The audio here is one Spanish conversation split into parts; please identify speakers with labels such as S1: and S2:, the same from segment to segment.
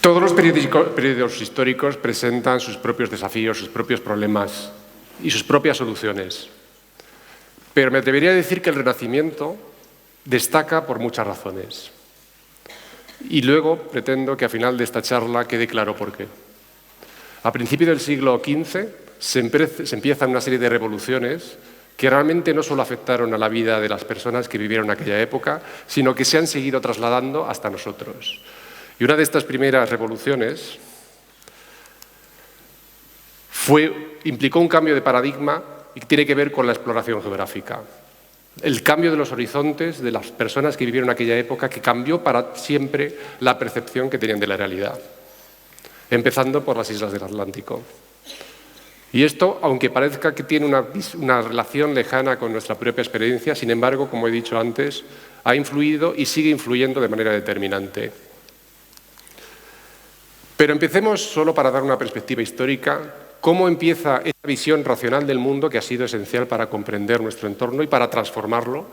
S1: Todos los periodos históricos presentan sus propios desafíos, sus propios problemas y sus propias soluciones. Pero me atrevería a decir que el Renacimiento destaca por muchas razones. Y luego pretendo que al final de esta charla quede claro por qué. A principios del siglo XV se empiezan una serie de revoluciones que realmente no solo afectaron a la vida de las personas que vivieron en aquella época, sino que se han seguido trasladando hasta nosotros. Y una de estas primeras revoluciones implicó un cambio de paradigma y tiene que ver con la exploración geográfica. El cambio de los horizontes de las personas que vivieron en aquella época, que cambió para siempre la percepción que tenían de la realidad, empezando por las islas del Atlántico. Y esto, aunque parezca que tiene una relación lejana con nuestra propia experiencia, sin embargo, como he dicho antes, ha influido y sigue influyendo de manera determinante. Pero empecemos solo para dar una perspectiva histórica, cómo empieza esta visión racional del mundo que ha sido esencial para comprender nuestro entorno y para transformarlo,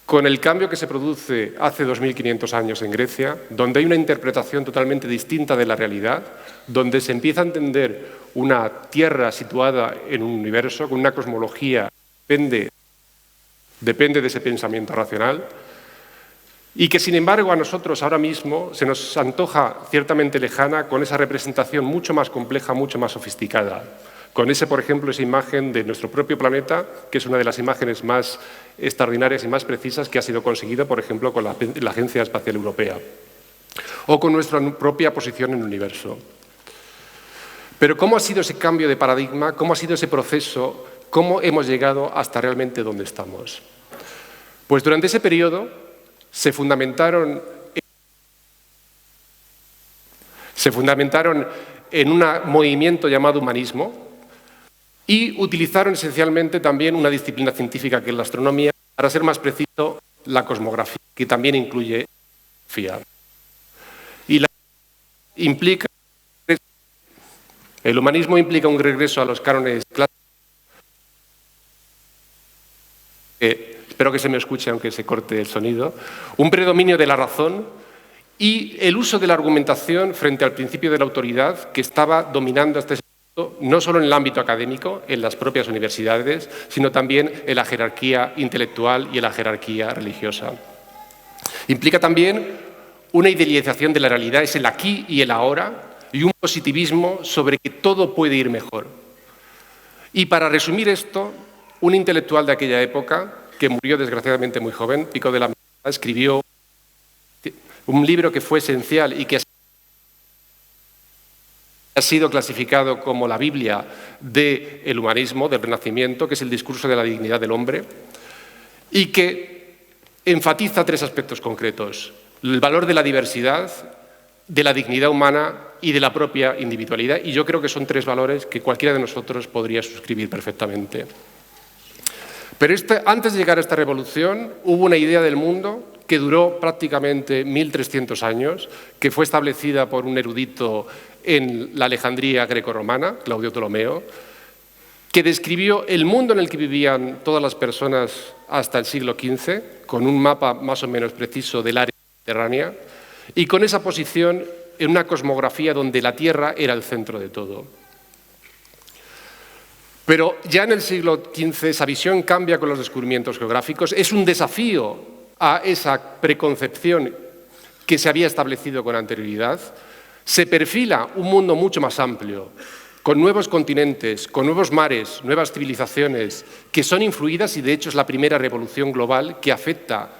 S1: con el cambio que se produce hace 2500 años en Grecia, donde hay una interpretación totalmente distinta de la realidad, donde se empieza a entender una tierra situada en un universo, con una cosmología que depende de ese pensamiento racional, y que, sin embargo, a nosotros ahora mismo se nos antoja ciertamente lejana con esa representación mucho más compleja, mucho más sofisticada. Con por ejemplo, esa imagen de nuestro propio planeta, que es una de las imágenes más extraordinarias y más precisas que ha sido conseguida, por ejemplo, con la Agencia Espacial Europea, o con nuestra propia posición en el universo. Pero ¿cómo ha sido ese cambio de paradigma? ¿Cómo ha sido ese proceso? ¿Cómo hemos llegado hasta realmente donde estamos? Pues durante ese periodo se fundamentaron en un movimiento llamado humanismo y utilizaron esencialmente también una disciplina científica que es la astronomía, para ser más preciso, la cosmografía, que también incluye la geografía. Y el humanismo implica un regreso a los cánones clásicos. Espero que se me escuche aunque se corte el sonido. Un predominio de la razón y el uso de la argumentación frente al principio de la autoridad que estaba dominando hasta ese momento, no solo en el ámbito académico, en las propias universidades, sino también en la jerarquía intelectual y en la jerarquía religiosa. Implica también una idealización de la realidad, es el aquí y el ahora, y un positivismo sobre que todo puede ir mejor. Y para resumir esto, un intelectual de aquella época, que murió desgraciadamente muy joven, Pico de la Miranda, escribió un libro que fue esencial y que ha sido clasificado como la Biblia del humanismo, del Renacimiento, que es el discurso de la dignidad del hombre, y que enfatiza tres aspectos concretos: el valor de la diversidad, de la dignidad humana y de la propia individualidad. Y yo creo que son tres valores que cualquiera de nosotros podría suscribir perfectamente. Pero antes de llegar a esta revolución hubo una idea del mundo que duró prácticamente 1300 años, que fue establecida por un erudito en la Alejandría grecorromana, Claudio Ptolomeo, que describió el mundo en el que vivían todas las personas hasta el siglo XV, con un mapa más o menos preciso del área mediterránea, y con esa posición en una cosmografía donde la Tierra era el centro de todo. Pero ya en el siglo XV esa visión cambia con los descubrimientos geográficos. Es un desafío a esa preconcepción que se había establecido con anterioridad. Se perfila un mundo mucho más amplio, con nuevos continentes, con nuevos mares, nuevas civilizaciones, que son influidas y de hecho es la primera revolución global que afecta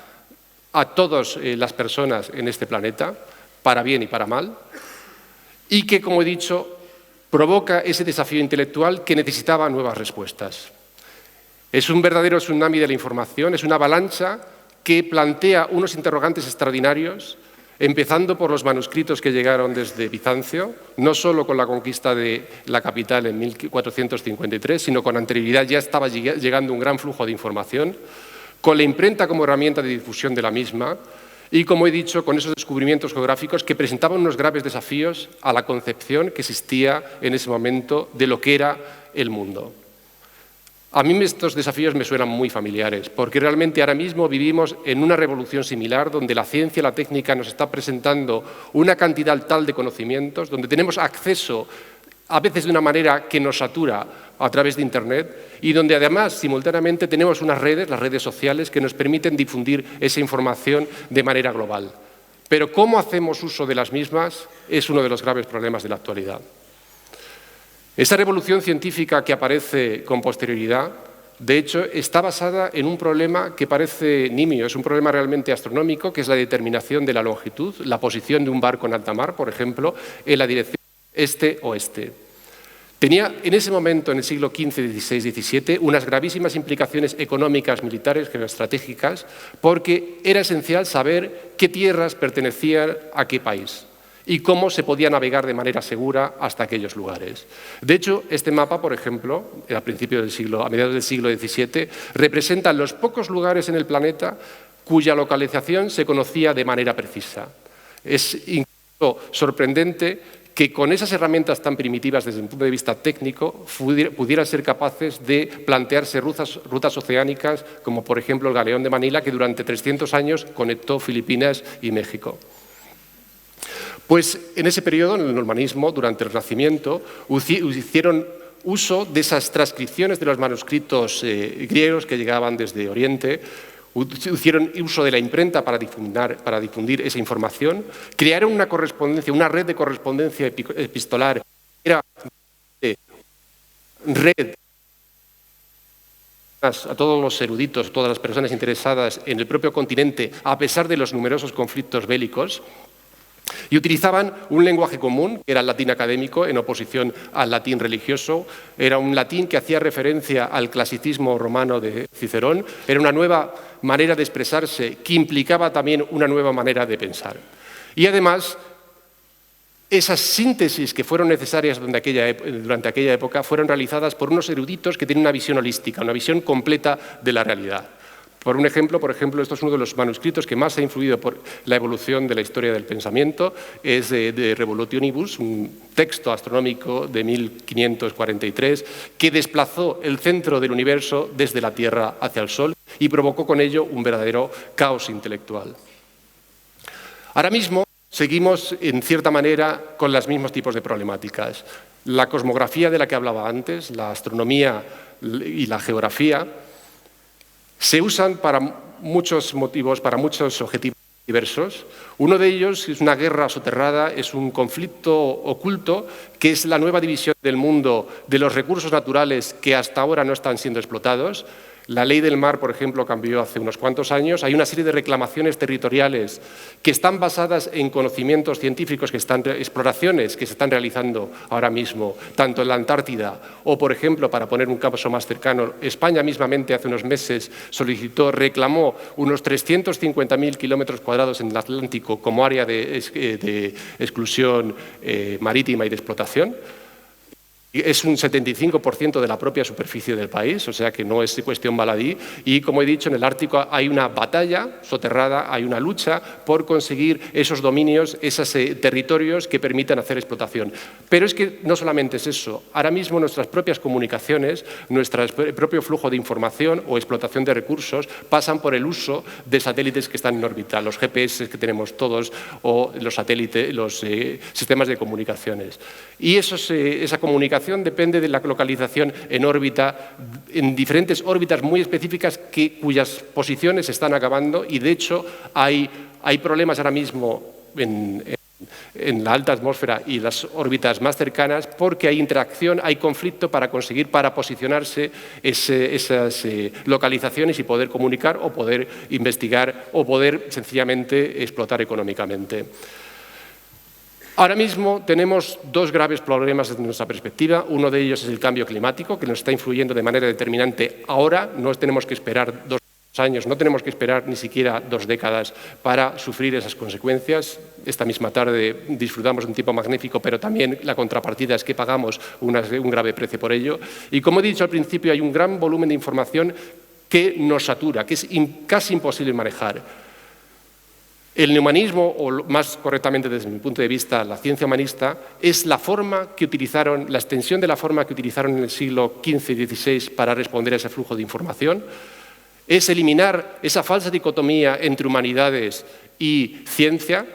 S1: a todas las personas en este planeta, para bien y para mal, y que, como he dicho, provoca ese desafío intelectual que necesitaba nuevas respuestas. Es un verdadero tsunami de la información, es una avalancha que plantea unos interrogantes extraordinarios, empezando por los manuscritos que llegaron desde Bizancio, no solo con la conquista de la capital en 1453, sino con anterioridad ya estaba llegando un gran flujo de información, con la imprenta como herramienta de difusión de la misma, y, como he dicho, con esos descubrimientos geográficos que presentaban unos graves desafíos a la concepción que existía en ese momento de lo que era el mundo. A mí estos desafíos me suenan muy familiares, porque realmente ahora mismo vivimos en una revolución similar, donde la ciencia y la técnica nos está presentando una cantidad tal de conocimientos, donde tenemos acceso a veces de una manera que nos satura a través de Internet y donde además simultáneamente tenemos unas redes, las redes sociales, que nos permiten difundir esa información de manera global. Pero cómo hacemos uso de las mismas es uno de los graves problemas de la actualidad. Esa revolución científica que aparece con posterioridad, de hecho, está basada en un problema que parece nimio, es un problema realmente astronómico, que es la determinación de la longitud, la posición de un barco en alta mar, por ejemplo, en la dirección este-oeste. Tenía en ese momento, en el siglo XV, XVI, XVII, unas gravísimas implicaciones económicas, militares, geoestratégicas, porque era esencial saber qué tierras pertenecían a qué país y cómo se podía navegar de manera segura hasta aquellos lugares. De hecho, este mapa, por ejemplo, a mediados del siglo XVII, representa los pocos lugares en el planeta cuya localización se conocía de manera precisa. Es incluso sorprendente que con esas herramientas tan primitivas desde el punto de vista técnico pudieran ser capaces de plantearse rutas oceánicas, como por ejemplo el galeón de Manila, que durante 300 años conectó Filipinas y México. Pues en ese periodo, en el normanismo, durante el Renacimiento, hicieron uso de esas transcripciones de los manuscritos griegos que llegaban desde Oriente, hicieron uso de la imprenta para difundir esa información, crearon una correspondencia, una red de correspondencia epistolar, era red a todos los eruditos, todas las personas interesadas en el propio continente, a pesar de los numerosos conflictos bélicos, y utilizaban un lenguaje común, que era el latín académico, en oposición al latín religioso. Era un latín que hacía referencia al clasicismo romano de Cicerón. Era una nueva manera de expresarse que implicaba también una nueva manera de pensar. Y además, esas síntesis que fueron necesarias durante aquella época fueron realizadas por unos eruditos que tienen una visión holística, una visión completa de la realidad. Por ejemplo, esto es uno de los manuscritos que más ha influido por la evolución de la historia del pensamiento, es de Revolutionibus, un texto astronómico de 1543 que desplazó el centro del universo desde la Tierra hacia el Sol y provocó con ello un verdadero caos intelectual. Ahora mismo seguimos, en cierta manera, con los mismos tipos de problemáticas. La cosmografía de la que hablaba antes, la astronomía y la geografía, se usan para muchos motivos, para muchos objetivos diversos. Uno de ellos es una guerra soterrada, es un conflicto oculto, que es la nueva división del mundo de los recursos naturales que hasta ahora no están siendo explotados. La ley del mar, por ejemplo, cambió hace unos cuantos años. Hay una serie de reclamaciones territoriales que están basadas en conocimientos científicos, exploraciones que se están realizando ahora mismo, tanto en la Antártida o, por ejemplo, para poner un caso más cercano, España mismamente hace unos meses reclamó unos 350.000 kilómetros cuadrados en el Atlántico como área de exclusión marítima y de explotación. Es un 75% de la propia superficie del país, o sea que no es cuestión baladí. Y, como he dicho, en el Ártico hay una batalla soterrada, hay una lucha por conseguir esos dominios, esos territorios que permitan hacer explotación. Pero es que no solamente es eso. Ahora mismo nuestras propias comunicaciones, nuestro propio flujo de información o explotación de recursos pasan por el uso de satélites que están en órbita, los GPS que tenemos todos o los satélites, los sistemas de comunicaciones. Y esa comunicación depende de la localización en órbita, en diferentes órbitas muy específicas cuyas posiciones se están acabando y, de hecho, hay problemas ahora mismo en la alta atmósfera y las órbitas más cercanas porque hay interacción, hay conflicto para conseguir, para posicionarse esas localizaciones y poder comunicar o poder investigar o poder sencillamente explotar económicamente. Ahora mismo tenemos dos graves problemas desde nuestra perspectiva. Uno de ellos es el cambio climático, que nos está influyendo de manera determinante ahora. No tenemos que esperar 2 años, no tenemos que esperar ni siquiera 2 décadas para sufrir esas consecuencias. Esta misma tarde disfrutamos de un tiempo magnífico, pero también la contrapartida es que pagamos un grave precio por ello. Y, como he dicho al principio, hay un gran volumen de información que nos satura, que es casi imposible manejar. El humanismo, o más correctamente desde mi punto de vista, la ciencia humanista, es la extensión de la forma que utilizaron en el siglo XV y XVI para responder a ese flujo de información. Es eliminar esa falsa dicotomía entre humanidades y ciencia.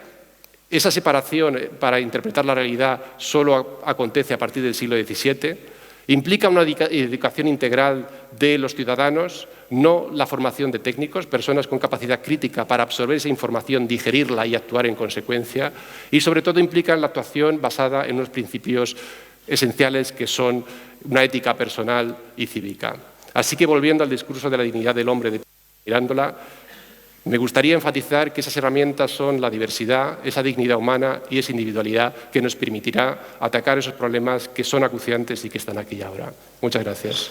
S1: Esa separación para interpretar la realidad solo acontece a partir del siglo XVII. Implica una educación integral de los ciudadanos, no la formación de técnicos, personas con capacidad crítica para absorber esa información, digerirla y actuar en consecuencia. Y, sobre todo, implica la actuación basada en unos principios esenciales que son una ética personal y cívica. Así que, volviendo al discurso de la dignidad del hombre de Mirándola, me gustaría enfatizar que esas herramientas son la diversidad, esa dignidad humana y esa individualidad que nos permitirá atacar esos problemas que son acuciantes y que están aquí ahora. Muchas gracias.